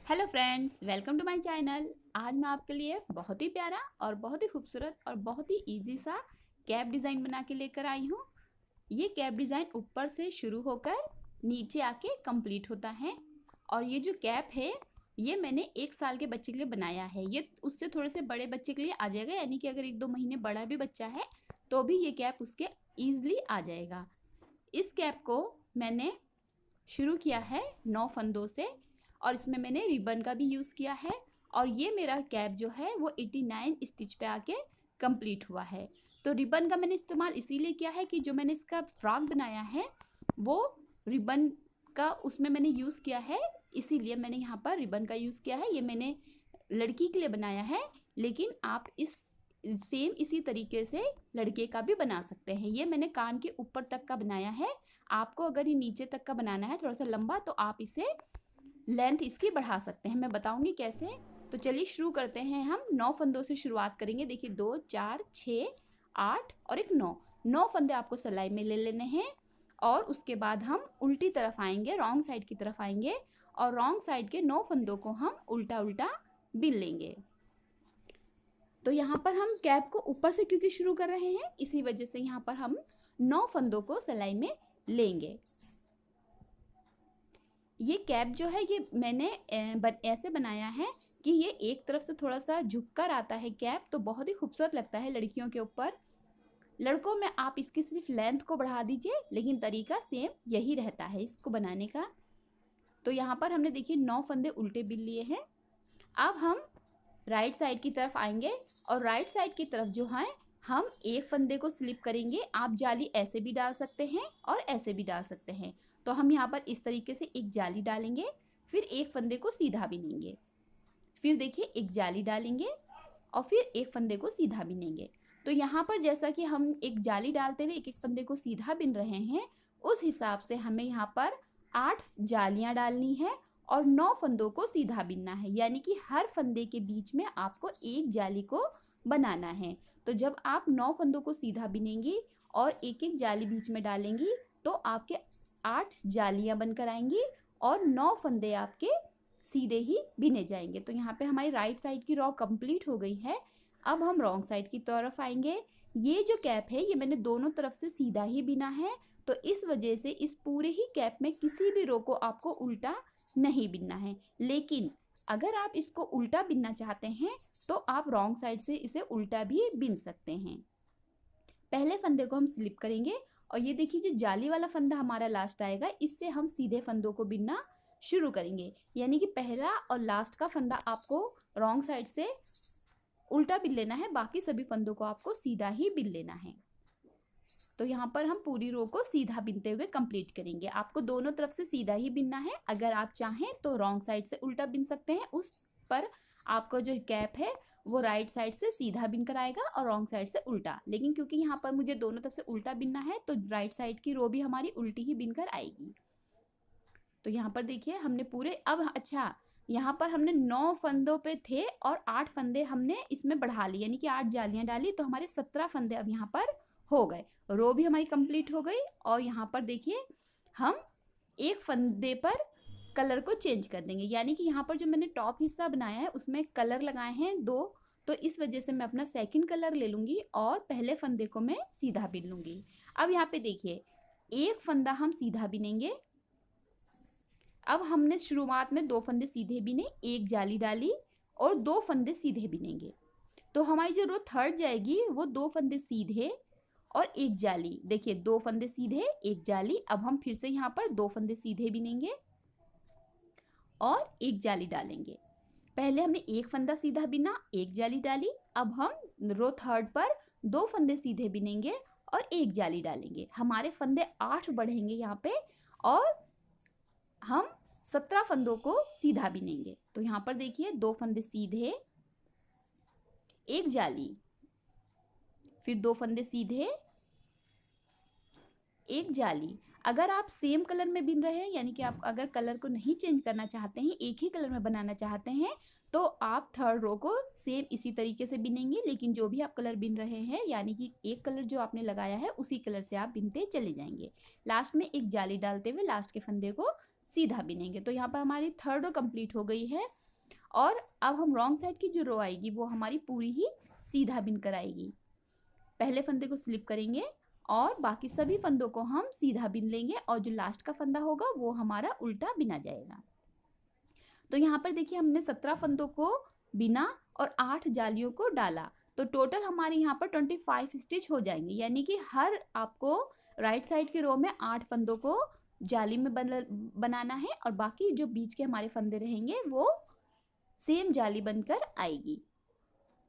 Hello friends, welcome to my channel. आज मैं आपके लिए बहुत ही प्यारा और बहुत ही खूबसूरत और बहुत ही इजी सा कैप डिज़ाइन बना के लेकर आई हूँ। ये कैप डिज़ाइन ऊपर से शुरू होकर नीचे आके कंप्लीट होता है। और ये जो कैप है ये मैंने 1 साल के बच्चे के लिए बनाया है। ये उससे थोड़े से बड़े बच्चे के लिए आ जाएगा, यानी कि अगर 1-2 महीने बड़ा भी बच्चा है तो भी ये कैप उसके ईजिली आ जाएगा। इस कैप को मैंने शुरू किया है 9 फंदों से और इसमें मैंने रिबन का भी यूज़ किया है। और ये मेरा कैप जो है वो 89 स्टिच पे आके कंप्लीट हुआ है। तो रिबन का मैंने इस्तेमाल इसीलिए किया है कि जो मैंने इसका फ्रॉक बनाया है वो रिबन का उसमें मैंने यूज़ किया है, इसीलिए मैंने यहाँ पर रिबन का यूज़ किया है। ये मैंने लड़की के लिए बनाया है, लेकिन आप इसी तरीके से लड़के का भी बना सकते हैं। ये मैंने कान के ऊपर तक का बनाया है। आपको अगर ये नीचे तक का बनाना है थोड़ा सा लंबा, तो आप इसे लेंथ इसकी बढ़ा सकते हैं। मैं बताऊंगी कैसे। तो चलिए शुरू करते हैं। हम 9 फंदों से शुरुआत करेंगे। देखिए 2, 4, 6, 8 और एक 9 फंदे आपको सिलाई में ले लेने हैं। और उसके बाद हम उल्टी तरफ आएंगे, रॉन्ग साइड की तरफ आएंगे और रॉन्ग साइड के 9 फंदों को हम उल्टा उल्टा बिन लेंगे। तो यहाँ पर हम कैप को ऊपर से क्योंकि शुरू कर रहे हैं, इसी वजह से यहाँ पर हम 9 फंदों को सिलाई में लेंगे। ये कैप जो है ये मैंने ऐसे बनाया है कि ये एक तरफ से थोड़ा सा झुककर आता है कैप, तो बहुत ही खूबसूरत लगता है लड़कियों के ऊपर। लड़कों में आप इसकी सिर्फ लेंथ को बढ़ा दीजिए, लेकिन तरीका सेम यही रहता है इसको बनाने का। तो यहाँ पर हमने देखिए 9 फंदे उल्टे बिन लिए हैं। अब हम राइट साइड की तरफ आएंगे और राइट साइड की तरफ जो है हम एक फंदे को स्लिप करेंगे। आप जाली ऐसे भी डाल सकते हैं और ऐसे भी डाल सकते हैं। तो हम यहाँ पर इस तरीके से एक जाली डालेंगे, फिर एक फंदे को सीधा बिनेंगे, फिर देखिए एक जाली डालेंगे और फिर एक फंदे को सीधा बिनेंगे। तो यहाँ पर जैसा कि हम एक जाली डालते हुए एक एक फंदे को सीधा बिन रहे हैं, उस हिसाब से हमें यहाँ पर 8 जालियाँ डालनी है और 9 फंदों को सीधा बिनना है, यानी कि हर फंदे के बीच में आपको एक जाली को बनाना है। तो जब आप 9 फंदों को सीधा बिनेंगी और एक एक जाली बीच में डालेंगी तो आपके 8 जालियां बनकर आएंगी और 9 फंदे आपके सीधे ही बिने जाएंगे। तो यहाँ पे हमारी राइट साइड की रॉ कंप्लीट हो गई है। अब हम रॉन्ग साइड की तरफ आएंगे। ये जो कैप है ये मैंने दोनों तरफ से सीधा ही बिना है, तो इस वजह से इस पूरे ही कैप में किसी भी रो को आपको उल्टा नहीं बिनना है। लेकिन अगर आप इसको उल्टा बिनना चाहते हैं तो आप रॉन्ग साइड से इसे उल्टा भी बिन सकते हैं। पहले फंदे को हम स्लिप करेंगे और ये देखिए जो जाली वाला फंदा हमारा लास्ट आएगा, इससे हम सीधे फंदों को बिनना शुरू करेंगे। यानी कि पहला और लास्ट का फंदा आपको रॉन्ग साइड से उल्टा बिन लेना है, बाकी सभी फंदों को आपको सीधा ही बिन लेना है। तो यहाँ पर हम पूरी रो को सीधा बिनते हुए कंप्लीट करेंगे। आपको दोनों तरफ से सीधा ही बिनना है। अगर आप चाहें तो रॉन्ग साइड से उल्टा बिन सकते हैं, उस पर आपको जो कैप है वो राइट साइड से सीधा बिन कर आएगा और रॉन्ग साइड से उल्टा। लेकिन क्योंकि यहाँ पर मुझे दोनों तरफ से उल्टा बिनना है तो राइट साइड की रो भी हमारी उल्टी ही बिन कर आएगी। तो यहाँ पर देखिए हमने पूरे, अब अच्छा यहाँ पर हमने 9 फंदों पे थे और 8 फंदे हमने इसमें बढ़ा लिए, यानी कि 8 जालियां डाली, तो हमारे 17 फंदे अब यहाँ पर हो गए। रो भी हमारी कंप्लीट हो गई। और यहाँ पर देखिए हम एक फंदे पर कलर को चेंज कर देंगे, यानी कि यहाँ पर जो मैंने टॉप हिस्सा बनाया है उसमें कलर लगाए हैं 2, तो इस वजह से मैं अपना सेकंड कलर ले लूँगी और पहले फंदे को मैं सीधा बिन लूँगी। अब यहाँ पे देखिए एक फंदा हम सीधा बिनेंगे। अब हमने शुरुआत में 2 फंदे सीधे बिने, एक जाली डाली और 2 फंदे सीधे बिनेंगे। तो हमारी जो रो थर्ड जाएगी वो 2 फंदे सीधे और एक जाली। देखिए 2 फंदे सीधे एक जाली। अब हम फिर से यहाँ पर 2 फंदे सीधे बिनेंगे और एक जाली डालेंगे। पहले हमने एक फंदा सीधा बिना, एक जाली डाली। अब हम रो थर्ड पर 2 फंदे सीधे बिनेंगे और एक जाली डालेंगे। हमारे फंदे 8 बढ़ेंगे यहाँ पे और हम 17 फंदों को सीधा बिनेंगे। तो यहाँ पर देखिए 2 फंदे सीधे, एक जाली, फिर 2 फंदे सीधे, एक जाली। अगर आप सेम कलर में बिन रहे हैं, यानी कि आप अगर कलर को नहीं चेंज करना चाहते हैं, एक ही कलर में बनाना चाहते हैं, तो आप थर्ड रो को सेम इसी तरीके से बिनेंगे। लेकिन जो भी आप कलर बिन रहे हैं, यानी कि एक कलर जो आपने लगाया है उसी कलर से आप बिनते चले जाएंगे। लास्ट में एक जाली डालते हुए लास्ट के फंदे को सीधा बिनेंगे। तो यहाँ पर हमारी थर्ड रो कंप्लीट हो गई है। और अब हम रॉन्ग साइड की जो रो आएगी वो हमारी पूरी ही सीधा बिनकर आएगी। पहले फंदे को स्लिप करेंगे और बाकी सभी फंदों को हम सीधा बिन लेंगे और जो लास्ट का फंदा होगा वो हमारा उल्टा बिना जाएगा। तो यहाँ पर देखिए हमने 17 फंदों को बिना और 8 जालियों को डाला, तो टोटल हमारे यहाँ पर 25 स्टिच हो जाएंगे। यानी कि हर आपको राइट साइड की रो में 8 फंदों को जाली में बनाना है और बाकी जो बीच के हमारे फंदे रहेंगे वो सेम जाली बनकर आएगी।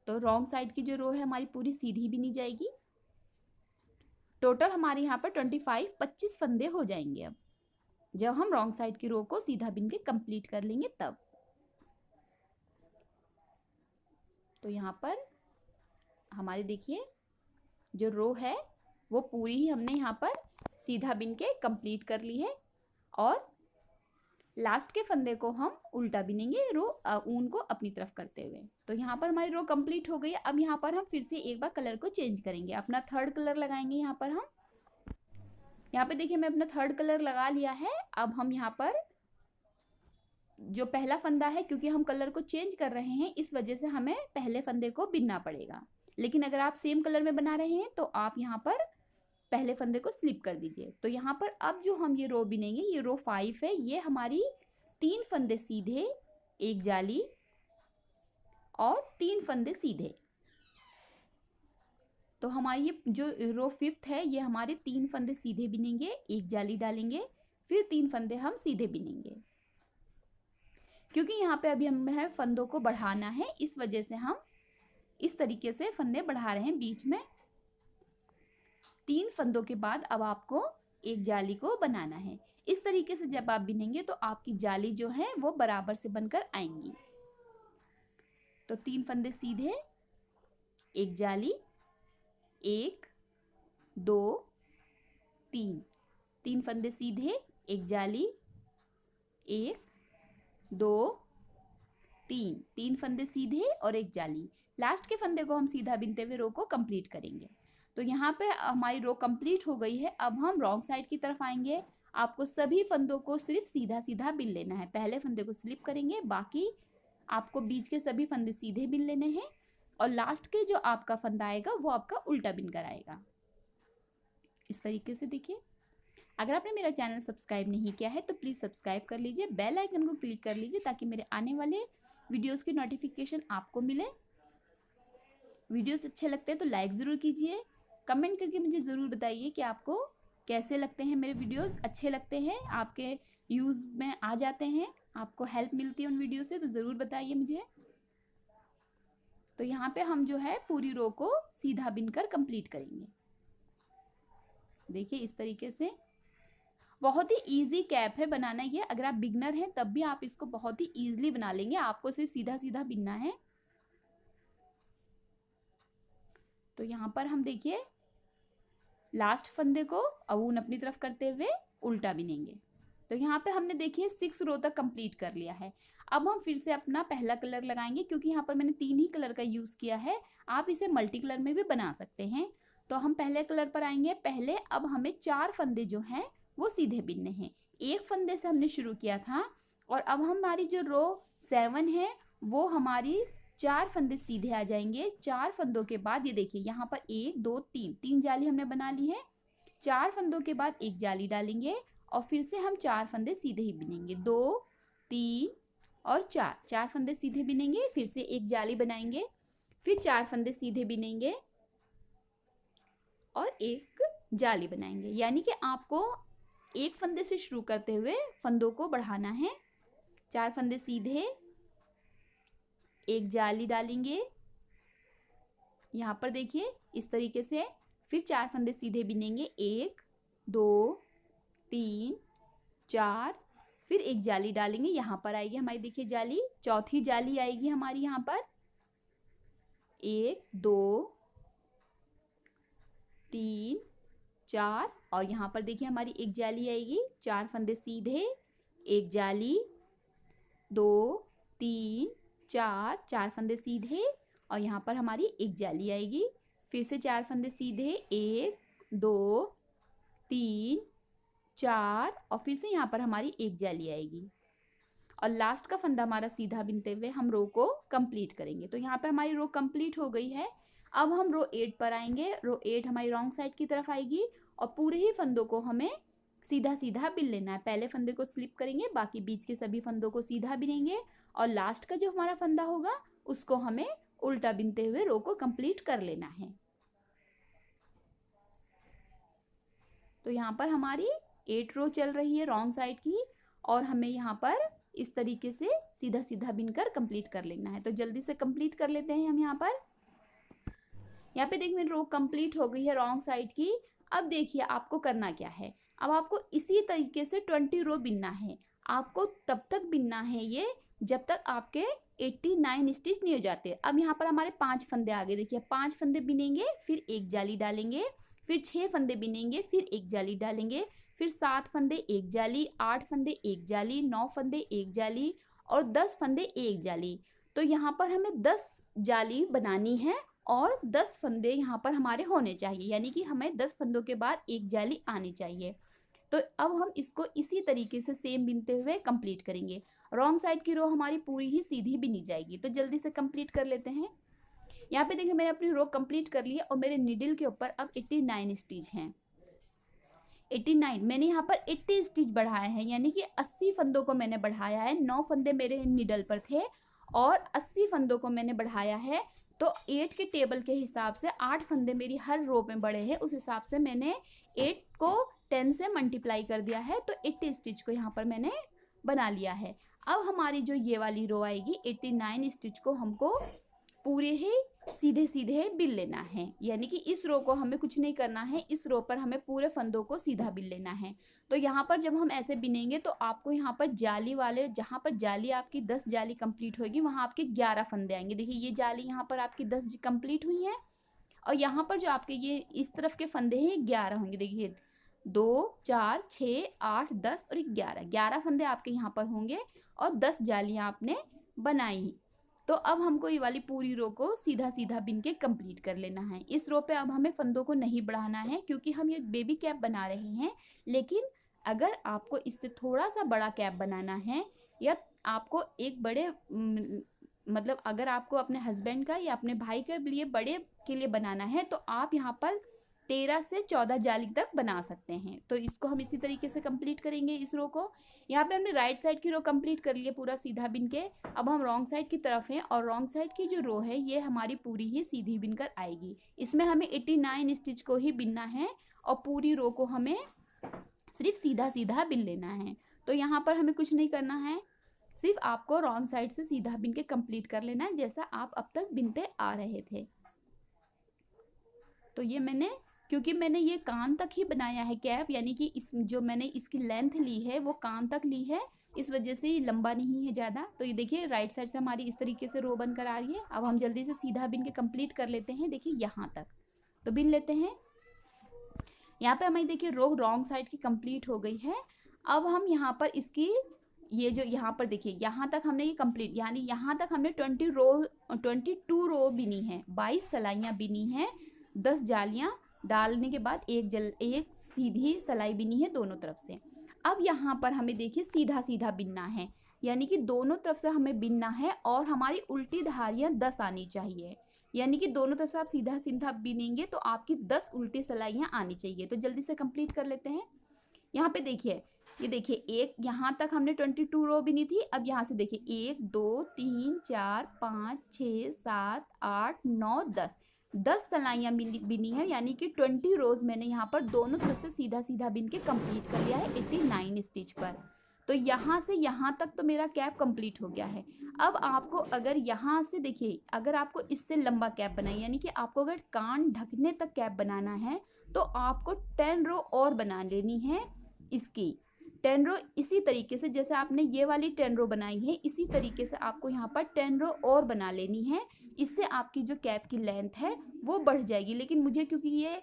तो रॉन्ग साइड की जो रो है हमारी पूरी सीधी बिनी जाएगी। टोटल हमारे यहाँ पर 25 फंदे हो जाएंगे अब, जब हम रॉन्ग साइड की रो को सीधा बिन के कंप्लीट कर लेंगे तब। तो यहाँ पर हमारी देखिए जो रो है वो पूरी ही हमने यहाँ पर सीधा बिन के कंप्लीट कर ली है और लास्ट के फंदे को हम उल्टा बिनेंगे रो ऊन को अपनी तरफ करते हुए। तो यहाँ पर हमारी रो कंप्लीट हो गई है। अब यहाँ पर हम फिर से एक बार कलर को चेंज करेंगे, अपना थर्ड कलर लगाएंगे। यहाँ पर हम यहाँ पे देखिए मैं अपना थर्ड कलर लगा लिया है। अब हम यहाँ पर जो पहला फंदा है, क्योंकि हम कलर को चेंज कर रहे हैं इस वजह से हमें पहले फंदे को बिनना पड़ेगा, लेकिन अगर आप सेम कलर में बना रहे हैं तो आप यहाँ पर पहले फंदे को स्लिप कर दीजिए। तो यहाँ पर अब जो हम ये रो बिनेंगे ये रो 5 है। ये हमारी 3 फंदे सीधे, एक जाली और 3 फंदे सीधे। तो हमारी ये जो रो 5 है ये हमारे 3 फंदे सीधे बिनेंगे, एक जाली डालेंगे, फिर 3 फंदे हम सीधे बिनेंगे। क्योंकि यहाँ पे अभी हमें फंदों को बढ़ाना है इस वजह से हम इस तरीके से फंदे बढ़ा रहे हैं। बीच में 3 फंदों के बाद अब आपको एक जाली को बनाना है। इस तरीके से जब आप बिनेंगे तो आपकी जाली जो है वो बराबर से बनकर आएंगी। तो 3 फंदे सीधे, एक जाली, 1 2 3, 3 फंदे सीधे, एक जाली, 1 2 3, 3 फंदे सीधे और एक जाली। लास्ट के फंदे को हम सीधा बिनते हुए रो को कंप्लीट करेंगे। तो यहाँ पे हमारी रो कंप्लीट हो गई है। अब हम रॉन्ग साइड की तरफ आएंगे। आपको सभी फंदों को सिर्फ सीधा सीधा बिन लेना है। पहले फंदे को स्लिप करेंगे, बाकी आपको बीच के सभी फंदे सीधे बिन लेने हैं और लास्ट के जो आपका फंदा आएगा वो आपका उल्टा बिन कर आएगा। इस तरीके से देखिए। अगर आपने मेरा चैनल सब्सक्राइब नहीं किया है तो प्लीज़ सब्सक्राइब कर लीजिए, बेल आइकन को क्लिक कर लीजिए ताकि मेरे आने वाले वीडियोस की नोटिफिकेशन आपको मिले। वीडियोस अच्छे लगते हैं तो लाइक ज़रूर कीजिए, कमेंट करके मुझे ज़रूर बताइए कि आपको कैसे लगते हैं मेरे वीडियोस। अच्छे लगते हैं, आपके यूज़ में आ जाते हैं, आपको हेल्प मिलती है उन वीडियो से, तो ज़रूर बताइए मुझे। तो यहाँ पे हम जो है पूरी रो को सीधा बिनकर कंप्लीट करेंगे। देखिए इस तरीके से। बहुत ही इजी कैप है बनाना ये। अगर आप बिगनर हैं तब भी आप इसको बहुत ही इजीली बना लेंगे। आपको सिर्फ सीधा सीधा बिनना है। तो यहाँ पर हम देखिए लास्ट फंदे को ऊन अपनी तरफ करते हुए उल्टा बिनेंगे। तो यहाँ पे हमने देखिए 6 रो तक कंप्लीट कर लिया है। अब हम फिर से अपना पहला कलर लगाएंगे, क्योंकि यहाँ पर मैंने 3 ही कलर का यूज़ किया है। आप इसे मल्टी कलर में भी बना सकते हैं। तो हम पहले कलर पर आएंगे। पहले अब हमें 4 फंदे जो हैं वो सीधे बिनने हैं। एक फंदे से हमने शुरू किया था और अब हमारी जो रो 7 है वो हमारी 4 फंदे सीधे आ जाएंगे। 4 फंदों के बाद ये देखिए यहाँ पर 1 2 3 जाली हमने बना ली है। 4 फंदों के बाद एक जाली डालेंगे और फिर से हम 4 फंदे सीधे ही बिनेंगे। 2 3 और 4 फंदे सीधे बिनेंगे, फिर से एक जाली बनाएंगे, फिर 4 फंदे सीधे बिनेंगे और एक जाली बनाएंगे। यानी कि आपको एक फंदे से शुरू करते हुए फंदों को बढ़ाना है। 4 फंदे सीधे, एक जाली डालेंगे यहाँ पर देखिए इस तरीके से, फिर 4 फंदे सीधे बिनेंगे, 1 2 3 4, फिर एक जाली डालेंगे। यहाँ पर आएगी हमारी देखिए जाली, चौथी जाली आएगी हमारी यहाँ पर, 1 2 3 4 और यहाँ पर देखिए हमारी एक जाली आएगी। 4 फंदे सीधे, एक जाली, 2 3 4, 4 फंदे सीधे और यहाँ पर हमारी एक जाली आएगी। फिर से 4 फंदे सीधे, 1 2 3 4 और फिर से यहाँ पर हमारी एक जाली आएगी और लास्ट का फंदा हमारा सीधा बिनते हुए हम रो को कंप्लीट करेंगे। तो यहाँ पे हमारी रो कंप्लीट हो गई है। अब हम रो 8 पर आएंगे। रो 8 हमारी रॉन्ग साइड की तरफ आएगी और पूरे ही फंदों को हमें सीधा सीधा बिन लेना है। पहले फंदे को स्लिप करेंगे, बाकी बीच के सभी फंदों को सीधा बिनेंगे और लास्ट का जो हमारा फंदा होगा उसको हमें उल्टा बिनते हुए रो को कंप्लीट कर लेना है। तो यहाँ पर हमारी 8 रो चल रही है रॉन्ग साइड की और हमें यहाँ पर इस तरीके से सीधा सीधा बिनकर कंप्लीट कर लेना है। तो जल्दी से कंप्लीट कर लेते हैं हम। यहाँ पे देखिए रो कंप्लीट हो गई है रॉन्ग साइड की। अब देखिए आपको करना क्या है। अब आपको इसी तरीके से 20 रो बिनना है। आपको तब तक बिनना है ये जब तक आपके 89 स्टिच नहीं हो जाते। अब यहाँ पर हमारे 5 फंदे आ गए। देखिए 5 फंदे बिनेंगे, फिर एक जाली डालेंगे, फिर 6 फंदे बिनेंगे, फिर एक जाली डालेंगे, फिर 7 फंदे एक जाली, 8 फंदे एक जाली, 9 फंदे एक जाली और 10 फंदे एक जाली। तो यहाँ पर हमें 10 जाली बनानी है और 10 फंदे यहाँ पर हमारे होने चाहिए, यानी कि हमें 10 फंदों के बाद एक जाली आनी चाहिए। तो अब हम इसको इसी तरीके से सेम बिनते हुए कंप्लीट करेंगे। रॉन्ग साइड की रो हमारी पूरी ही सीधी बिनी जाएगी। तो जल्दी से कंप्लीट कर लेते हैं। यहाँ पे देखिए मैंने अपनी रो कंप्लीट कर ली है और मेरे नीडल के ऊपर अब 89 स्टिच हैं। 89 मैंने यहाँ पर 80 स्टिच बढ़ाए हैं, यानी कि 80 फंदों को मैंने बढ़ाया है। 9 फंदे मेरे नीडल पर थे और 80 फंदों को मैंने बढ़ाया है। तो 8 के टेबल के हिसाब से 8 फंदे मेरी हर रो में बढ़े हैं, उस हिसाब से मैंने 8 को 10 से मल्टीप्लाई कर दिया है। तो 80 स्टिच को यहाँ पर मैंने बना लिया है। अब हमारी जो ये वाली रो आएगी 89 स्टिच को हमको पूरे ही सीधे सीधे बिल लेना है, यानी कि इस रो को हमें कुछ नहीं करना है। इस रो पर हमें पूरे फंदों को सीधा बिल लेना है। तो यहाँ पर जब हम ऐसे बिनेंगे तो आपको यहाँ पर जाली वाले, जहाँ पर जाली आपकी 10 जाली कंप्लीट होगी वहाँ आपके 11 फंदे आएंगे। देखिए ये जाली यहाँ पर आपकी 10 कंप्लीट हुई है और यहाँ पर जो आपके ये इस तरफ के फंदे हैं 11 होंगे। देखिए 2 4 6 8 10 और 11 फंदे आपके यहाँ पर होंगे और 10 जालियाँ आपने बनाई। तो अब हमको ये वाली पूरी रो को सीधा सीधा बिन के कंप्लीट कर लेना है। इस रो पे अब हमें फंदों को नहीं बढ़ाना है क्योंकि हम ये बेबी कैप बना रहे हैं। लेकिन अगर आपको इससे थोड़ा सा बड़ा कैप बनाना है या आपको एक बड़े मतलब अगर आपको अपने हस्बैंड का या अपने भाई के लिए बड़े के लिए बनाना है तो आप यहाँ पर 13 से 14 जाली तक बना सकते हैं। तो इसको हम इसी तरीके से कंप्लीट करेंगे इस रो को। यहाँ पे हमने राइट साइड की रो कंप्लीट कर ली है पूरा सीधा बिन के। अब हम रॉन्ग साइड की तरफ हैं और रॉन्ग साइड की जो रो है ये हमारी पूरी ही सीधी बिनकर आएगी। इसमें हमें 89 स्टिच को ही बिनना है और पूरी रो को हमें सिर्फ सीधा सीधा बिन लेना है। तो यहाँ पर हमें कुछ नहीं करना है, सिर्फ आपको रॉन्ग साइड से सीधा बिन के कंप्लीट कर लेना है जैसा आप अब तक बिनते आ रहे थे। तो ये क्योंकि मैंने ये कान तक ही बनाया है कैप, यानी कि इस जो मैंने इसकी लेंथ ली है वो कान तक ली है, इस वजह से ये लंबा नहीं है ज़्यादा। तो ये देखिए राइट साइड से हमारी इस तरीके से रो बनकर आ रही है। अब हम जल्दी से सीधा बिन के कंप्लीट कर लेते हैं। देखिए यहाँ तक तो बिन लेते हैं। यहाँ पे हमारी देखिए रो रॉन्ग साइड की कंप्लीट हो गई है। अब हम यहाँ पर इसकी ये जो यहाँ पर देखिए यहाँ तक हमने ये कंप्लीट, यानी यहाँ तक हमने 22 रो बिनी है, 22 सलाइयाँ बिनी हैं, 10 जालियाँ डालने के बाद एक सीधी सलाई बिनी है दोनों तरफ से। अब यहाँ पर हमें देखिए सीधा सीधा बिनना है, यानी कि दोनों तरफ से हमें बिनना है और हमारी उल्टी धारियाँ 10 आनी चाहिए, यानी कि दोनों तरफ से आप सीधा सीधा बिनेंगे तो आपकी 10 उल्टी सलाइयाँ आनी चाहिए। तो जल्दी से कंप्लीट कर लेते हैं। यहाँ पे देखिए ये देखिए एक यहाँ तक हमने 22 रो बिनी थी। अब यहाँ से देखिए 1 2 3 4 5 6 7 8 9 10 सलाइयाँ बिनी है, यानी कि 20 रोज मैंने यहाँ पर दोनों तरफ से सीधा सीधा बिन के कंप्लीट कर लिया है 89 स्टिच पर। तो यहाँ से यहाँ तक तो मेरा कैप कंप्लीट हो गया है। अब आपको अगर यहाँ से देखिए अगर आपको इससे लंबा कैप बनाए, यानी कि आपको अगर कान ढकने तक कैप बनाना है तो आपको 10 रो और बना लेनी है। इसकी 10 रो इसी तरीके से जैसे आपने ये वाली 10 रो बनाई है इसी तरीके से आपको यहाँ पर 10 रो और बना लेनी है। इससे आपकी जो कैप की लेंथ है वो बढ़ जाएगी। लेकिन मुझे क्योंकि ये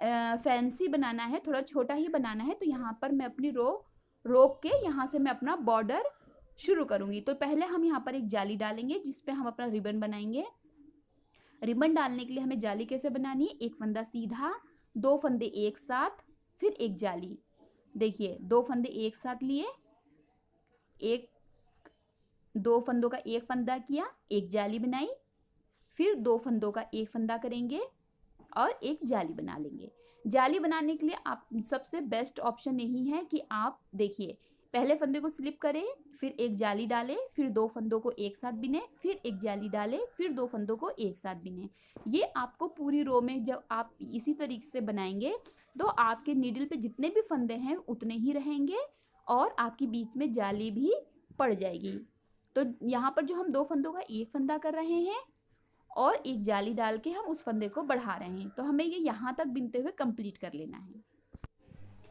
फैंसी बनाना है, थोड़ा छोटा ही बनाना है, तो यहाँ पर मैं अपनी रो रोक के यहाँ से मैं अपना बॉर्डर शुरू करूँगी। तो पहले हम यहाँ पर एक जाली डालेंगे जिस पे हम अपना रिबन बनाएंगे। रिबन डालने के लिए हमें जाली कैसे बनानी है, एक फंदा सीधा, 2 फंदे एक साथ, फिर एक जाली। देखिए 2 फंदे एक साथ लिए, एक 2 फंदों का एक फंदा किया, एक जाली बनाई, फिर 2 फंदों का एक फंदा करेंगे और एक जाली बना लेंगे। जाली बनाने के लिए आप सबसे बेस्ट ऑप्शन यही है कि आप देखिए पहले फंदे को स्लिप करें, फिर एक जाली डालें, फिर 2 फंदों को एक साथ बिने, फिर एक जाली डालें, फिर 2 फंदों को एक साथ बिने। ये आपको पूरी रो में जब आप इसी तरीके से बनाएंगे तो आपके नीडल पे जितने भी फंदे हैं उतने ही रहेंगे और आपकी बीच में जाली भी पड़ जाएगी। तो यहाँ पर जो हम 2 फंदों का एक फंदा कर रहे हैं और एक जाली डाल के हम उस फंदे को बढ़ा रहे हैं, तो हमें ये यहाँ तक बिनते हुए कंप्लीट कर लेना है।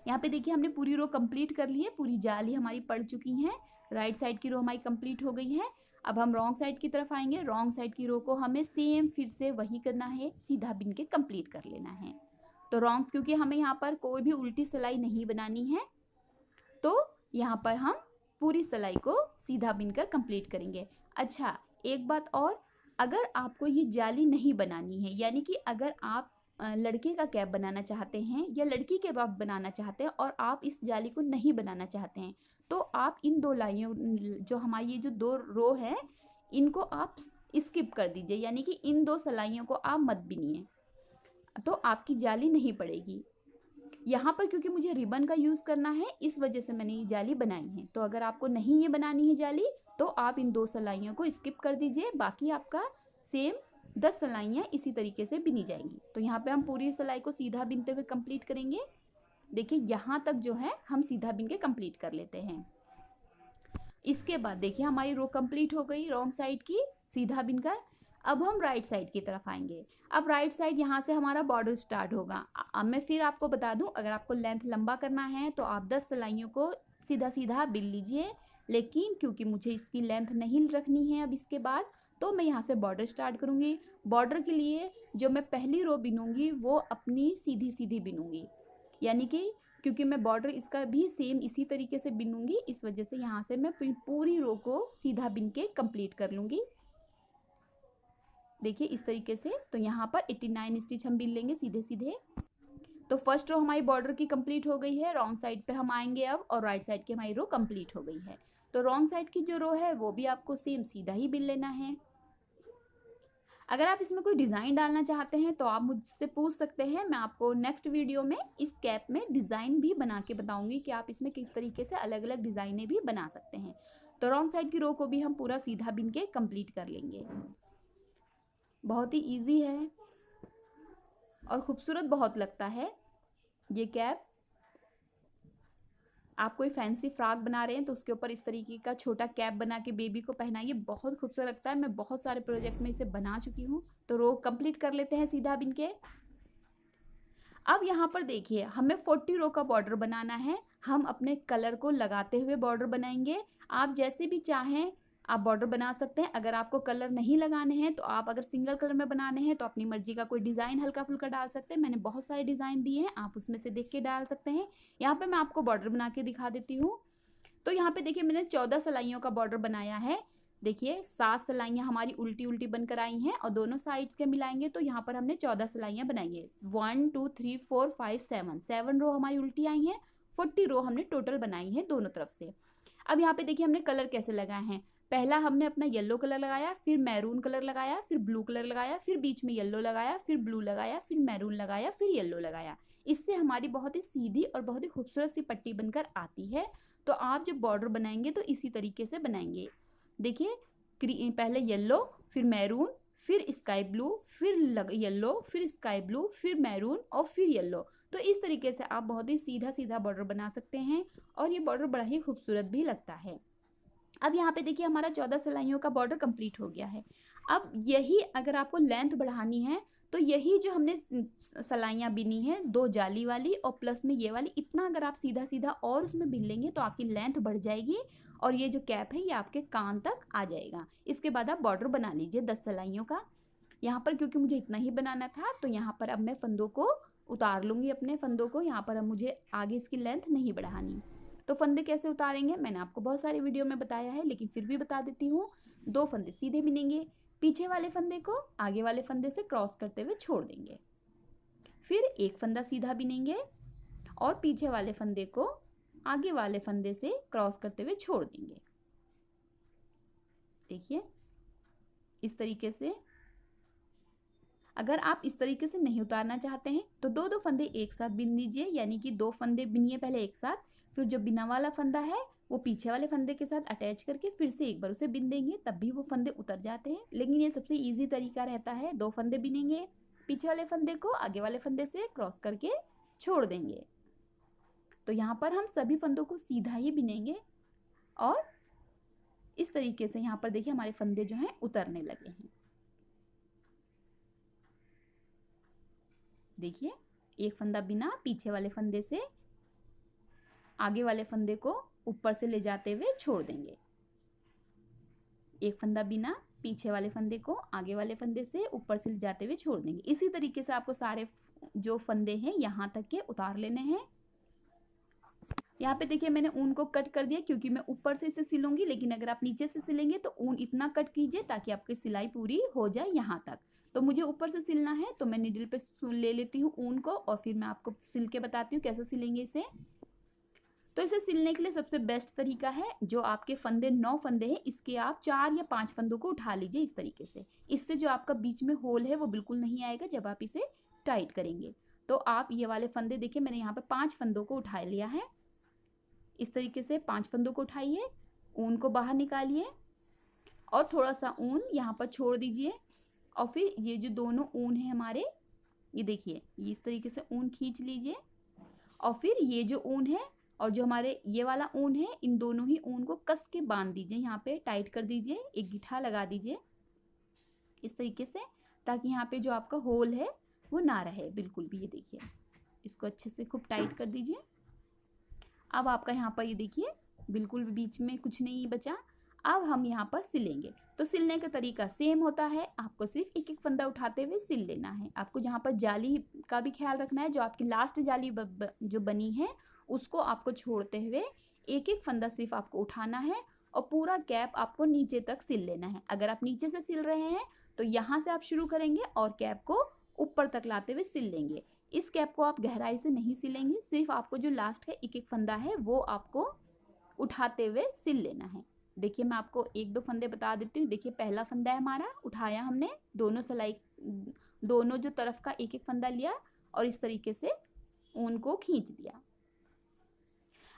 यहाँ पे देखिए हमने पूरी रो कंप्लीट कर ली है, पूरी जाली हमारी पड़ चुकी है, राइट साइड की रो हमारी कंप्लीट हो गई है। अब हम रॉन्ग साइड की तरफ आएंगे। रॉन्ग साइड की रो को हमें सेम फिर से वही करना है, सीधा बिन के कंप्लीट कर लेना है। तो रॉन्ग्स क्योंकि हमें यहाँ पर कोई भी उल्टी सिलाई नहीं बनानी है, तो यहाँ पर हम पूरी सिलाई को सीधा बिनकर कंप्लीट करेंगे। अच्छा एक बात और, अगर आपको ये जाली नहीं बनानी है, यानी कि अगर आप लड़के का कैप बनाना चाहते हैं या लड़की के कैप बनाना चाहते हैं और आप इस जाली को नहीं बनाना चाहते हैं, तो आप इन 2 लाइनों जो हमारी ये जो 2 रो है इनको आप स्किप कर दीजिए, यानी कि इन 2 सिलाइयों को आप मत बिनिए, तो आपकी जाली नहीं पड़ेगी। यहाँ पर क्योंकि मुझे रिबन का यूज़ करना है इस वजह से मैंने ये जाली बनाई है। तो अगर आपको नहीं ये बनानी है जाली तो आप इन 2 सिलाइयों को स्किप कर दीजिए, बाकी आपका सेम 10 सिलाइयाँ इसी तरीके से बिनी जाएंगी। तो यहाँ पे हम पूरी सिलाई को सीधा बिनते हुए कंप्लीट करेंगे। देखिए यहाँ तक जो है हम सीधा बिन के कंप्लीट कर लेते हैं। इसके बाद देखिए हमारी रो कंप्लीट हो गई रॉन्ग साइड की सीधा बिनकर। अब हम राइट साइड की तरफ आएंगे। अब राइट साइड यहाँ से हमारा बॉर्डर स्टार्ट होगा। अब मैं फिर आपको बता दूं, अगर आपको लेंथ लंबा करना है तो आप 10 सिलाइयों को सीधा सीधा बिन लीजिए, लेकिन क्योंकि मुझे इसकी लेंथ नहीं रखनी है अब इसके बाद, तो मैं यहाँ से बॉर्डर स्टार्ट करूँगी। बॉर्डर के लिए जो मैं पहली रो बिनूंगी वो अपनी सीधी सीधी बिनूंगी, यानी कि क्योंकि मैं बॉर्डर इसका भी सेम इसी तरीके से बिनूंगी, इस वजह से यहाँ से मैं पूरी रो को सीधा बिन के कंप्लीट कर लूँगी। देखिए इस तरीके से। तो यहाँ पर 89 स्टिच हम बिन लेंगे सीधे सीधे। तो फर्स्ट रो हमारी बॉर्डर की कंप्लीट हो गई है। रॉन्ग साइड पे हम आएंगे अब, और राइट साइड की हमारी रो कंप्लीट हो गई है। तो रॉन्ग साइड की जो रो है वो भी आपको सेम सीधा ही बिन लेना है। अगर आप इसमें कोई डिज़ाइन डालना चाहते हैं तो आप मुझसे पूछ सकते हैं, मैं आपको नेक्स्ट वीडियो में इस कैप में डिज़ाइन भी बना के बताऊंगी कि आप इसमें किस तरीके से अलग अलग डिज़ाइनें भी बना सकते हैं। तो रॉन्ग साइड की रो को भी हम पूरा सीधा बिन के कंप्लीट कर लेंगे। बहुत ही ईजी है और खूबसूरत बहुत लगता है ये कैप। आप कोई फैंसी फ्रॉक बना रहे हैं तो उसके ऊपर इस तरीके का छोटा कैप बना के बेबी को पहनाइए, बहुत खूबसूरत लगता है। मैं बहुत सारे प्रोजेक्ट में इसे बना चुकी हूँ। तो रो कंप्लीट कर लेते हैं सीधा बिन के। अब यहाँ पर देखिए हमें 40 रो का बॉर्डर बनाना है। हम अपने कलर को लगाते हुए बॉर्डर बनाएंगे। आप जैसे भी चाहें आप बॉर्डर बना सकते हैं। अगर आपको कलर नहीं लगाने हैं तो आप अगर सिंगल कलर में बनाने हैं तो अपनी मर्जी का कोई डिज़ाइन हल्का फुल्का डाल सकते हैं। मैंने बहुत सारे डिज़ाइन दिए हैं, आप उसमें से देख के डाल सकते हैं। यहाँ पे मैं आपको बॉर्डर बना के दिखा देती हूँ। तो यहाँ पे देखिए मैंने 14 सिलाइयों का बॉर्डर बनाया है। देखिए 7 सिलाइयाँ हमारी उल्टी उल्टी बनकर आई हैं और दोनों साइड्स के मिलाएंगे तो यहाँ पर हमने 14 सिलाइयाँ बनाई है। 1 2 3 4 5 7 रो हमारी उल्टी आई हैं। 40 रो हमने टोटल बनाई है दोनों तरफ से। अब यहाँ पे देखिए हमने कलर कैसे लगाए हैं। पहला हमने अपना येलो कलर लगाया, फिर मैरून कलर लगाया, फिर ब्लू कलर लगाया, फिर बीच में येलो लगाया, फिर ब्लू लगाया, फिर मैरून लगाया, फिर येलो लगाया। इससे हमारी बहुत ही सीधी और बहुत ही खूबसूरत सी पट्टी बनकर आती है। तो आप जब बॉर्डर बनाएंगे तो इसी तरीके से बनाएंगे। देखिए पहले येलो, फिर मैरून, फिर स्काई ब्लू, फिर येलो, फिर स्काई ब्लू, फिर मैरून और फिर येलो। तो इस तरीके से आप बहुत ही सीधा सीधा बॉर्डर बना सकते हैं और ये बॉर्डर बड़ा ही खूबसूरत भी लगता है। अब यहाँ पे देखिए हमारा 14 सिलाइयों का बॉर्डर कंप्लीट हो गया है। अब यही अगर आपको लेंथ बढ़ानी है तो यही जो हमने सिलाइयाँ बिनी है 2 जाली वाली और प्लस में ये वाली, इतना अगर आप सीधा सीधा और उसमें बिन लेंगे तो आपकी लेंथ बढ़ जाएगी और ये जो कैप है ये आपके कान तक आ जाएगा। इसके बाद आप बॉर्डर बना लीजिए 10 सिलाइयों का। यहाँ पर क्योंकि मुझे इतना ही बनाना था तो यहाँ पर अब मैं फंदों को उतार लूँगी, अपने फंदों को। यहाँ पर अब मुझे आगे इसकी लेंथ नहीं बढ़ानी। तो फंदे कैसे उतारेंगे मैंने आपको बहुत सारे वीडियो में बताया है, लेकिन फिर भी बता देती हूँ। 2 फंदे सीधे बिनेंगे, पीछे वाले फंदे को आगे वाले फंदे से क्रॉस करते हुए छोड़ देंगे, फिर एक फंदा सीधा बिनेंगे और पीछे वाले फंदे को आगे वाले फंदे से क्रॉस करते हुए छोड़ देंगे। देखिए इस तरीके से। अगर आप इस तरीके से नहीं उतारना चाहते हैं तो दो दो फंदे एक साथ बिन दीजिए, यानी कि 2 फंदे बिनिए पहले एक साथ, फिर जो बिना वाला फंदा है वो पीछे वाले फंदे के साथ अटैच करके फिर से एक बार उसे बिन देंगे, तब भी वो फंदे उतर जाते हैं। लेकिन ये सबसे ईजी तरीका रहता है। 2 फंदे बिनेंगे, पीछे वाले फंदे को आगे वाले फंदे से क्रॉस करके छोड़ देंगे। तो यहाँ पर हम सभी फंदों को सीधा ही बिनेंगे और इस तरीके से यहाँ पर देखिए हमारे फंदे जो हैं उतरने लगे हैं। देखिए एक फंदा बिना, पीछे वाले फंदे से आगे वाले फंदे को ऊपर से ले जाते हुए छोड़ देंगे। एक फंदा बिना, पीछे वाले फंदे को आगे वाले फंदे से ऊपर से ले जाते हुए छोड़ देंगे। इसी तरीके से आपको सारे जो फंदे हैं यहाँ तक के उतार लेने हैं। यहाँ पे देखिए मैंने ऊन को कट कर दिया क्योंकि मैं ऊपर से इसे सिलूंगी, लेकिन अगर आप नीचे से सिलेंगे तो ऊन इतना कट कीजिए ताकि आपकी सिलाई पूरी हो जाए यहाँ तक। तो मुझे ऊपर से सिलना है तो मैं नीडल पे ले लेती हूँ ऊन को और फिर मैं आपको सिल के बताती हूँ कैसे सिलेंगे इसे। तो इसे सिलने के लिए सबसे बेस्ट तरीका है, जो आपके फंदे 9 फंदे हैं इसके आप 4 या 5 फंदों को उठा लीजिए इस तरीके से। इससे जो आपका बीच में होल है वो बिल्कुल नहीं आएगा जब आप इसे टाइट करेंगे। तो आप ये वाले फंदे देखिए मैंने यहाँ पे 5 फंदों को उठा लिया है। इस तरीके से 5 फंदों को उठाइए, ऊन को बाहर निकालिए और थोड़ा सा ऊन यहाँ पर छोड़ दीजिए और फिर ये जो दोनों ऊन है हमारे, ये देखिए इस तरीके से ऊन खींच लीजिए और फिर ये जो ऊन है और जो हमारे ये वाला ऊन है, इन दोनों ही ऊन को कस के बांध दीजिए, यहाँ पे टाइट कर दीजिए, एक गिठा लगा दीजिए इस तरीके से, ताकि यहाँ पे जो आपका होल है वो ना रहे बिल्कुल भी। ये देखिए इसको अच्छे से खूब टाइट कर दीजिए। अब आपका यहाँ पर ये देखिए बिल्कुल भी बीच में कुछ नहीं बचा। अब हम यहाँ पर सिलेंगे। तो सिलने का तरीका सेम होता है, आपको सिर्फ एक एक फंदा उठाते हुए सिल लेना है। आपको यहाँ पर जाली का भी ख्याल रखना है, जो आपकी लास्ट जाली जो बनी है उसको आपको छोड़ते हुए एक एक फंदा सिर्फ आपको उठाना है और पूरा कैप आपको नीचे तक सिल लेना है। अगर आप नीचे से सिल रहे हैं तो यहाँ से आप शुरू करेंगे और कैप को ऊपर तक लाते हुए सिल लेंगे। इस कैप को आप गहराई से नहीं सिलेंगे, सिर्फ आपको जो लास्ट का एक एक फंदा है वो आपको उठाते हुए सिल लेना है। देखिए मैं आपको 1-2 फंदे बता देती हूँ। देखिए पहला फंदा है हमारा, उठाया हमने, दोनों सिलाई दोनों जो तरफ का एक एक फंदा लिया और इस तरीके से ऊन को खींच दिया।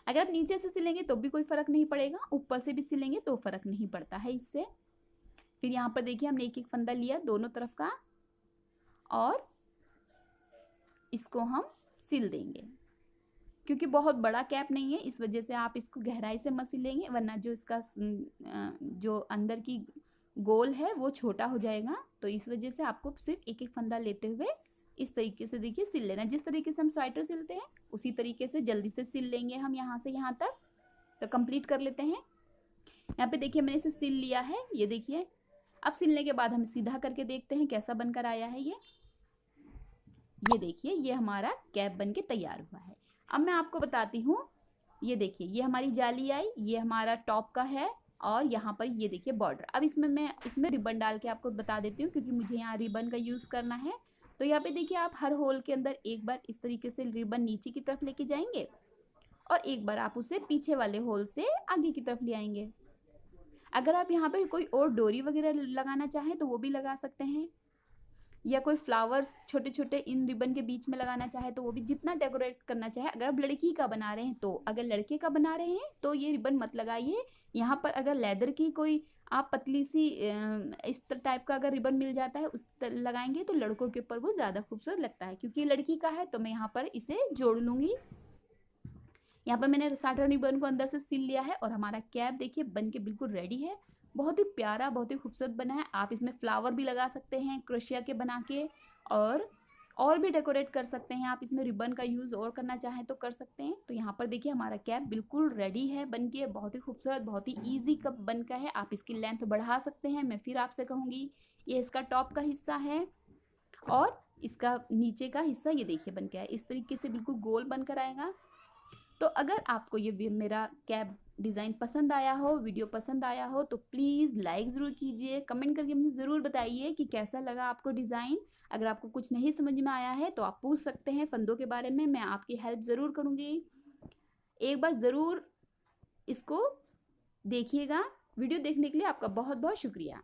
अगर आप नीचे से सिलेंगे तो भी कोई फर्क नहीं पड़ेगा, ऊपर से भी सिलेंगे तो फर्क नहीं पड़ता है इससे। फिर यहाँ पर देखिए हमने एक एक फंदा लिया दोनों तरफ का और इसको हम सिल देंगे। क्योंकि बहुत बड़ा कैप नहीं है इस वजह से आप इसको गहराई से मत सिलेंगे, वरना जो इसका जो अंदर की गोल है वो छोटा हो जाएगा। तो इस वजह से आपको सिर्फ एक एक फंदा लेते हुए इस तरीके से देखिए सिल लेना। जिस तरीके से हम स्वेटर सिलते हैं उसी तरीके से जल्दी से सिल लेंगे हम यहाँ से यहाँ तक। तो कंप्लीट कर लेते हैं। यहाँ पे देखिए मैंने इसे सिल लिया है, ये देखिए। अब सिलने के बाद हम सीधा करके देखते हैं कैसा बनकर आया है ये देखिए ये हमारा कैप बन के तैयार हुआ है। अब मैं आपको बताती हूँ, ये देखिए ये हमारी जाली आई, ये हमारा टॉप का है और यहाँ पर ये देखिए बॉर्डर। अब मैं इसमें रिबन डाल के आपको बता देती हूँ क्योंकि मुझे यहाँ रिबन का यूज़ करना है। तो यहाँ पे देखिए आप हर होल के अंदर एक बार इस तरीके से रिबन नीचे की तरफ लेके जाएंगे और एक बार आप उसे पीछे वाले होल से आगे की तरफ ले आएंगे। अगर आप यहाँ पे कोई और डोरी वगैरह लगाना चाहें तो वो भी लगा सकते हैं, या कोई फ्लावर्स छोटे छोटे इन रिबन के बीच में लगाना चाहे तो वो भी, जितना डेकोरेट करना चाहे। अगर आप लड़की का बना रहे हैं तो, अगर लड़के का बना रहे हैं तो ये रिबन मत लगाइए। यहाँ पर अगर लेदर की कोई आप पतली सी इस टाइप का अगर रिबन मिल जाता है उस लगाएंगे तो लड़कों के ऊपर वो ज़्यादा खूबसूरत लगता है। क्योंकि लड़की का है तो मैं यहाँ पर इसे जोड़ लूँगी। यहाँ पर मैंने साटन रिबन को अंदर से सिल लिया है और हमारा कैप देखिए बन के बिल्कुल रेडी है। बहुत ही प्यारा, बहुत ही खूबसूरत बना है। आप इसमें फ्लावर भी लगा सकते हैं क्रोशिया के बना के और भी डेकोरेट कर सकते हैं। आप इसमें रिबन का यूज़ और करना चाहें तो कर सकते हैं। तो यहाँ पर देखिए हमारा कैप बिल्कुल रेडी है बन के, बहुत ही खूबसूरत, बहुत ही ईजी कप बन का है। आप इसकी लेंथ बढ़ा सकते हैं। मैं फिर आपसे कहूँगी, ये इसका टॉप का हिस्सा है और इसका नीचे का हिस्सा ये देखिए बन के है इस तरीके से, बिल्कुल गोल बनकर आएगा। तो अगर आपको ये मेरा कैप डिज़ाइन पसंद आया हो, वीडियो पसंद आया हो तो प्लीज़ लाइक ज़रूर कीजिए, कमेंट करके मुझे ज़रूर बताइए कि कैसा लगा आपको डिज़ाइन। अगर आपको कुछ नहीं समझ में आया है तो आप पूछ सकते हैं फंदों के बारे में, मैं आपकी हेल्प ज़रूर करूँगी। एक बार ज़रूर इसको देखिएगा। वीडियो देखने के लिए आपका बहुत बहुत शुक्रिया।